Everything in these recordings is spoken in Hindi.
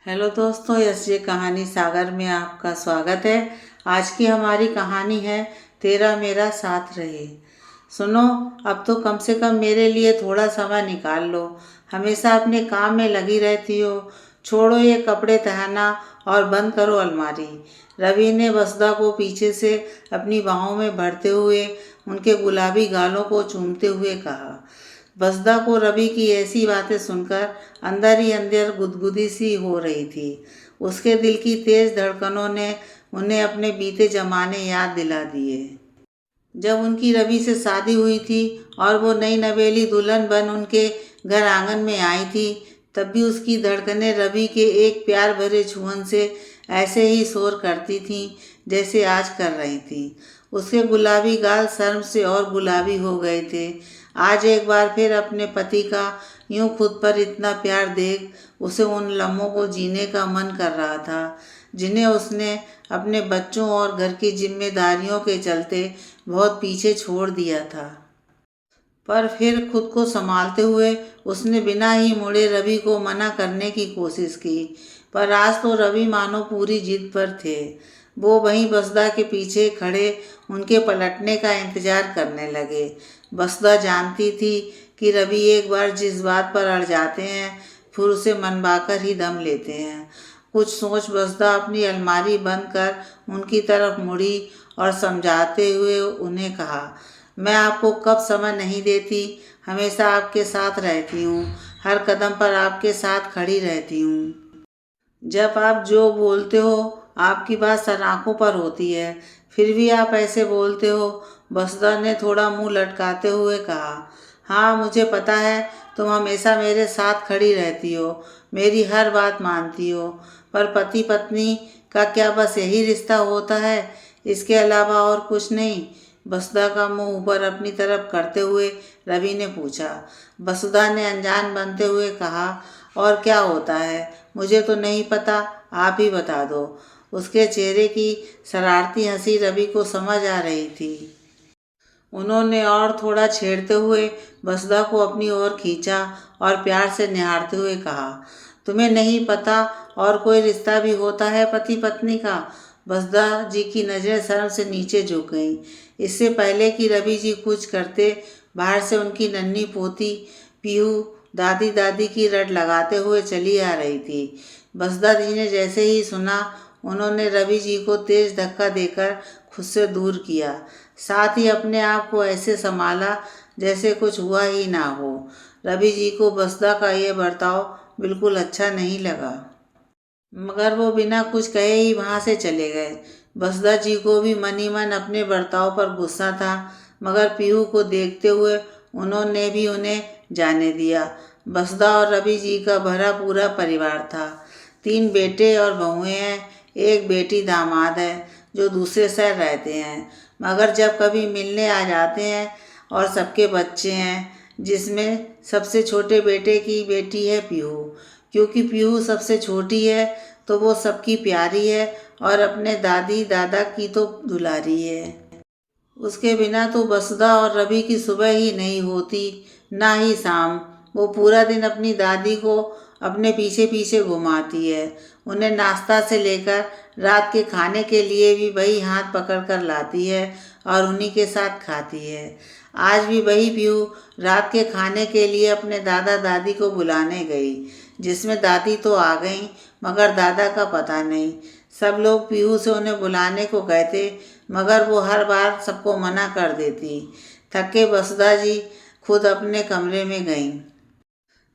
हेलो दोस्तों, यस ये कहानी सागर में आपका स्वागत है। आज की हमारी कहानी है तेरा मेरा साथ रहे। सुनो, अब तो कम से कम मेरे लिए थोड़ा समय निकाल लो। हमेशा अपने काम में लगी रहती हो। छोड़ो ये कपड़े तहना और बंद करो अलमारी। रवि ने वसुधा को पीछे से अपनी बाहों में भरते हुए उनके गुलाबी गालों को चूमते हुए कहा। वसुधा को रवि की ऐसी बातें सुनकर अंदर ही अंदर गुदगुदी सी हो रही थी। उसके दिल की तेज धड़कनों ने उन्हें अपने बीते जमाने याद दिला दिए। जब उनकी रवि से शादी हुई थी और वो नई नवेली दुल्हन बन उनके घर आंगन में आई थी, तब भी उसकी धड़कनें रवि के एक प्यार भरे छुअन से ऐसे ही शोर करती थीं जैसे आज कर रही थीं। उसके गुलाबी गाल शर्म से और गुलाबी हो गए थे। आज एक बार फिर अपने पति का यूं खुद पर इतना प्यार देख उसे उन लम्हों को जीने का मन कर रहा था जिन्हें उसने अपने बच्चों और घर की जिम्मेदारियों के चलते बहुत पीछे छोड़ दिया था। पर फिर खुद को संभालते हुए उसने बिना ही मुड़े रवि को मना करने की कोशिश की। पर आज तो रवि मानो पूरी जिद पर थे। वो वहीं वसुधा के पीछे खड़े उनके पलटने का इंतजार करने लगे। वसुधा जानती थी कि रवि एक बार जिस बात पर अड़ जाते हैं फिर उसे मनवाकर ही दम लेते हैं। कुछ सोच वसुधा अपनी अलमारी बंद कर उनकी तरफ मुड़ी और समझाते हुए उन्हें कहा, मैं आपको कब समय नहीं देती, हमेशा आपके साथ रहती हूँ, हर कदम पर आपके साथ खड़ी रहती हूँ। जब आप जो बोलते हो आपकी बात सर आँखों पर होती है, फिर भी आप ऐसे बोलते हो। वसुधा ने थोड़ा मुंह लटकाते हुए कहा, हाँ मुझे पता है, तुम हमेशा मेरे साथ खड़ी रहती हो, मेरी हर बात मानती हो, पर पति पत्नी का क्या बस यही रिश्ता होता है, इसके अलावा और कुछ नहीं? वसुधा का मुंह ऊपर अपनी तरफ करते हुए रवि ने पूछा। वसुधा ने अनजान बनते हुए कहा, और क्या होता है, मुझे तो नहीं पता, आप ही बता दो। उसके चेहरे की शरारती हंसी रवि को समझ आ रही थी। उन्होंने और थोड़ा छेड़ते हुए वसुधा को अपनी ओर खींचा और प्यार से निहारते हुए कहा, तुम्हें नहीं पता और कोई रिश्ता भी होता है पति पत्नी का? वसुधा जी की नज़रें शर्म से नीचे झुक गईं। इससे पहले कि रवि जी कुछ करते, बाहर से उनकी नन्ही पोती पीहू दादी दादी की रट लगाते हुए चली आ रही थी। वसुधा जी ने जैसे ही सुना, उन्होंने रवि जी को तेज धक्का देकर खुद से दूर किया। साथ ही अपने आप को ऐसे संभाला जैसे कुछ हुआ ही ना हो। रवि जी को वसुधा का यह बर्ताव बिल्कुल अच्छा नहीं लगा, मगर वो बिना कुछ कहे ही वहाँ से चले गए। वसुधा जी को भी मन ही मन अपने बर्ताव पर गुस्सा था, मगर पीहू को देखते हुए उन्होंने भी उन्हें जाने दिया। वसुधा और रवि जी का भरा पूरा परिवार था। 3 बेटे और बहुएं हैं, एक बेटी दामाद है जो दूसरे शहर रहते हैं, मगर जब कभी मिलने आ जाते हैं। और सबके बच्चे हैं, जिसमें सबसे छोटे बेटे की बेटी है पीहू। क्योंकि पीहू सबसे छोटी है तो वो सबकी प्यारी है और अपने दादी दादा की तो दुलारी है। उसके बिना तो वसुधा और रवि की सुबह ही नहीं होती, ना ही शाम। वो पूरा दिन अपनी दादी को अपने पीछे पीछे घुमाती है। उन्हें नाश्ता से लेकर रात के खाने के लिए भी वही हाथ पकड़ कर लाती है और उन्हीं के साथ खाती है। आज भी वही पीहू रात के खाने के लिए अपने दादा दादी को बुलाने गई, जिसमें दादी तो आ गई मगर दादा का पता नहीं। सब लोग पीहू से उन्हें बुलाने को कहते, मगर वो हर बार सबको मना कर देती। थके वसुधा जी खुद अपने कमरे में गईं,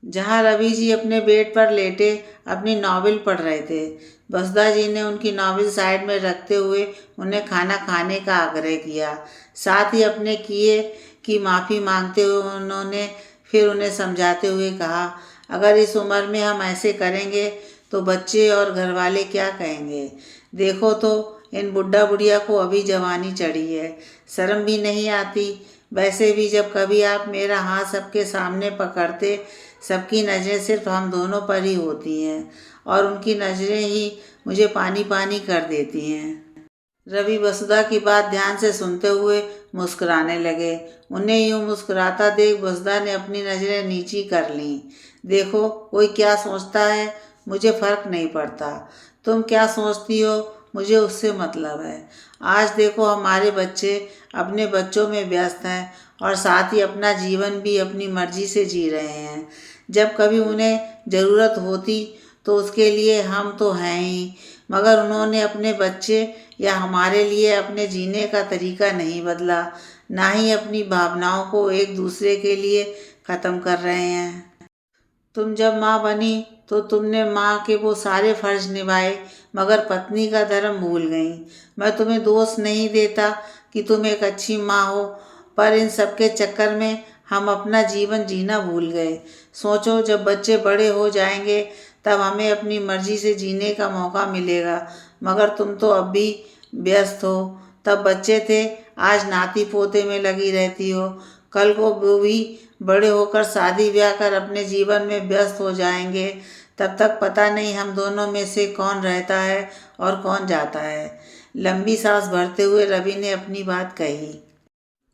जहाँ रवि जी अपने बेड पर लेटे अपनी नॉवेल पढ़ रहे थे। वसुधा जी ने उनकी नॉवेल साइड में रखते हुए उन्हें खाना खाने का आग्रह किया। साथ ही अपने किए की माफ़ी मांगते हुए उन्होंने फिर उन्हें समझाते हुए कहा, अगर इस उम्र में हम ऐसे करेंगे तो बच्चे और घर वाले क्या कहेंगे? देखो तो इन बुढ़ा बुढ़िया को अभी जवानी चढ़ी है, शर्म भी नहीं आती। वैसे भी जब कभी आप मेरा हाथ सबके सामने पकड़ते, सबकी नज़रें सिर्फ हम दोनों पर ही होती हैं और उनकी नज़रें ही मुझे पानी पानी कर देती हैं। रवि वसुधा की बात ध्यान से सुनते हुए मुस्कुराने लगे। उन्हें यूं मुस्कुराता देख वसुधा ने अपनी नज़रें नीची कर लीं। देखो कोई क्या सोचता है, मुझे फ़र्क नहीं पड़ता। तुम क्या सोचती हो मुझे उससे मतलब है। आज देखो हमारे बच्चे अपने बच्चों में व्यस्त हैं और साथ ही अपना जीवन भी अपनी मर्जी से जी रहे हैं। जब कभी उन्हें ज़रूरत होती तो उसके लिए हम तो हैं ही, मगर उन्होंने अपने बच्चे या हमारे लिए अपने जीने का तरीका नहीं बदला, ना ही अपनी भावनाओं को एक दूसरे के लिए ख़त्म कर रहे हैं। तुम जब माँ बनी तो तुमने माँ के वो सारे फर्ज निभाए, मगर पत्नी का धर्म भूल गई। मैं तुम्हें दोष नहीं देता कि तुम एक अच्छी माँ हो, पर इन सब के चक्कर में हम अपना जीवन जीना भूल गए। सोचो जब बच्चे बड़े हो जाएंगे तब हमें अपनी मर्जी से जीने का मौका मिलेगा, मगर तुम तो अब भी व्यस्त हो। तब बच्चे थे, आज नाती पोते में लगी रहती हो, कल को वो भी बड़े होकर शादी ब्याह कर अपने जीवन में व्यस्त हो जाएंगे। तब तक पता नहीं हम दोनों में से कौन रहता है और कौन जाता है। लंबी सांस भरते हुए रवि ने अपनी बात कही।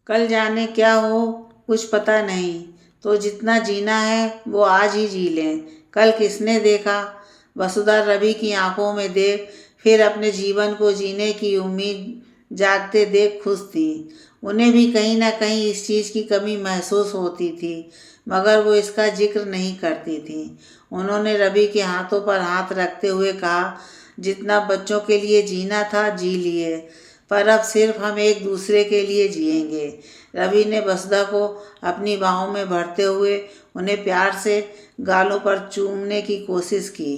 कल जाने क्या हो कुछ पता नहीं, तो जितना जीना है वो आज ही जी लें। कल किसने देखा। वसुधा रवि की आंखों में देख फिर अपने जीवन को जीने की उम्मीद जागते देख खुश थी। उन्हें भी कहीं ना कहीं इस चीज़ की कमी महसूस होती थी, मगर वो इसका जिक्र नहीं करती थी। उन्होंने रवि के हाथों पर हाथ रखते हुए कहा, जितना बच्चों के लिए जीना था जी लिए, पर अब सिर्फ हम एक दूसरे के लिए जिएंगे। रवि ने वसुधा को अपनी बाहों में भरते हुए उन्हें प्यार से गालों पर चूमने की कोशिश की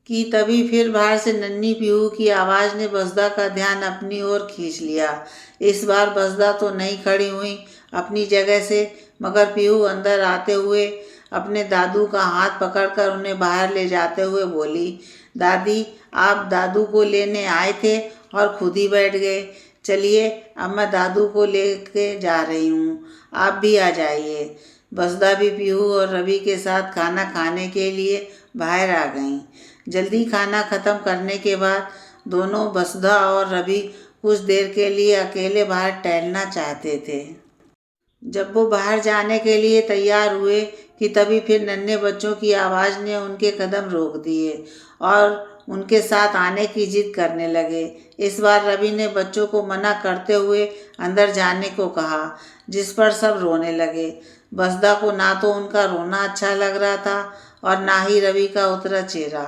कि तभी फिर बाहर से नन्ही पीहू की आवाज़ ने वसुधा का ध्यान अपनी ओर खींच लिया। इस बार वसुधा तो नहीं खड़ी हुई अपनी जगह से, मगर पीहू अंदर आते हुए अपने दादू का हाथ पकड़कर उन्हें बाहर ले जाते हुए बोली, दादी आप दादू को लेने आए थे और खुद ही बैठ गए। चलिए अब मैं दादू को लेके जा रही हूँ, आप भी आ जाइए। वसुधा भी पीहू और रवि के साथ खाना खाने के लिए बाहर आ गईं। जल्दी खाना ख़त्म करने के बाद दोनों वसुधा और रवि कुछ देर के लिए अकेले बाहर टहलना चाहते थे। जब वो बाहर जाने के लिए तैयार हुए कि तभी फिर नन्हे बच्चों की आवाज़ ने उनके कदम रोक दिए और उनके साथ आने की जिद करने लगे। इस बार रवि ने बच्चों को मना करते हुए अंदर जाने को कहा, जिस पर सब रोने लगे। वसुधा को ना तो उनका रोना अच्छा लग रहा था और ना ही रवि का उतरा चेहरा।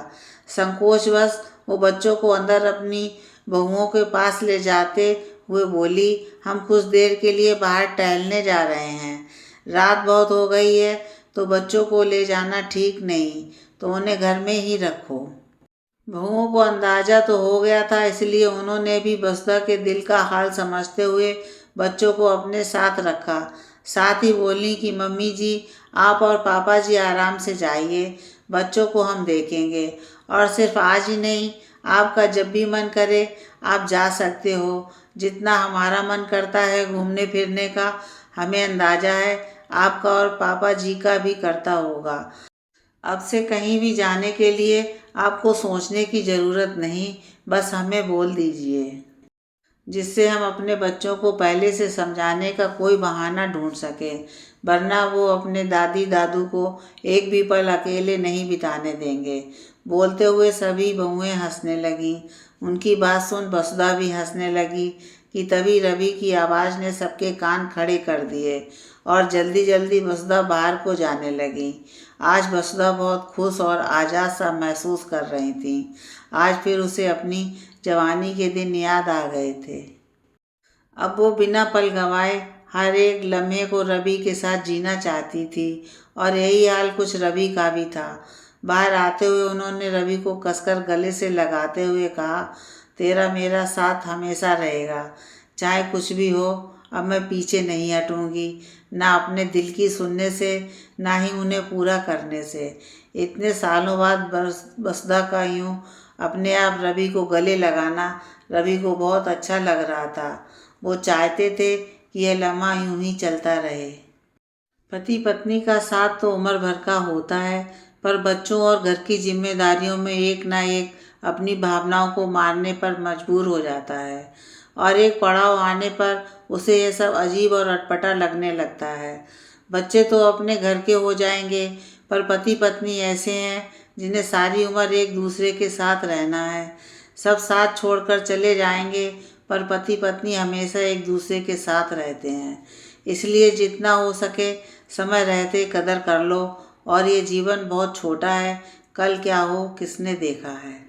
संकोचवश वो बच्चों को अंदर अपनी बहुओं के पास ले जाते हुए बोली, हम कुछ देर के लिए बाहर टहलने जा रहे हैं। रात बहुत हो गई है तो बच्चों को ले जाना ठीक नहीं, तो उन्हें घर में ही रखो। बहुओं को अंदाजा तो हो गया था, इसलिए उन्होंने भी वसुधा के दिल का हाल समझते हुए बच्चों को अपने साथ रखा। साथ ही बोली कि मम्मी जी आप और पापा जी आराम से जाइए, बच्चों को हम देखेंगे। और सिर्फ आज ही नहीं, आपका जब भी मन करे आप जा सकते हो। जितना हमारा मन करता है घूमने फिरने का, हमें अंदाजा है आपका और पापा जी का भी करता होगा। अब से कहीं भी जाने के लिए आपको सोचने की ज़रूरत नहीं, बस हमें बोल दीजिए, जिससे हम अपने बच्चों को पहले से समझाने का कोई बहाना ढूंढ सकें, वरना वो अपने दादी दादू को एक भी पल अकेले नहीं बिताने देंगे। बोलते हुए सभी बहुएं हंसने लगीं। उनकी बात सुन वसुधा भी हंसने लगी कि तभी रवि की आवाज़ ने सबके कान खड़े कर दिए और जल्दी जल्दी वसुधा बाहर को जाने लगी। आज वसुधा बहुत खुश और आज़ाद सा महसूस कर रही थी। आज फिर उसे अपनी जवानी के दिन याद आ गए थे। अब वो बिना पल गंवाए हर एक लम्हे को रवि के साथ जीना चाहती थी और यही हाल कुछ रवि का भी था। बाहर आते हुए उन्होंने रवि को कसकर गले से लगाते हुए कहा, तेरा मेरा साथ हमेशा रहेगा, चाहे कुछ भी हो। अब मैं पीछे नहीं हटूंगी, ना अपने दिल की सुनने से ना ही उन्हें पूरा करने से। इतने सालों बाद वसुधा का यूं अपने आप रवि को गले लगाना रवि को बहुत अच्छा लग रहा था। वो चाहते थे कि यह लम्हा यूं ही चलता रहे। पति पत्नी का साथ तो उम्र भर का होता है, पर बच्चों और घर की जिम्मेदारियों में एक ना एक अपनी भावनाओं को मारने पर मजबूर हो जाता है और एक पड़ाव आने पर उसे यह सब अजीब और अटपटा लगने लगता है। बच्चे तो अपने घर के हो जाएंगे, पर पति पत्नी ऐसे हैं जिन्हें सारी उम्र एक दूसरे के साथ रहना है। सब साथ छोड़कर चले जाएंगे, पर पति पत्नी हमेशा एक दूसरे के साथ रहते हैं। इसलिए जितना हो सके समय रहते कदर कर लो। और ये जीवन बहुत छोटा है, कल क्या हो किसने देखा है।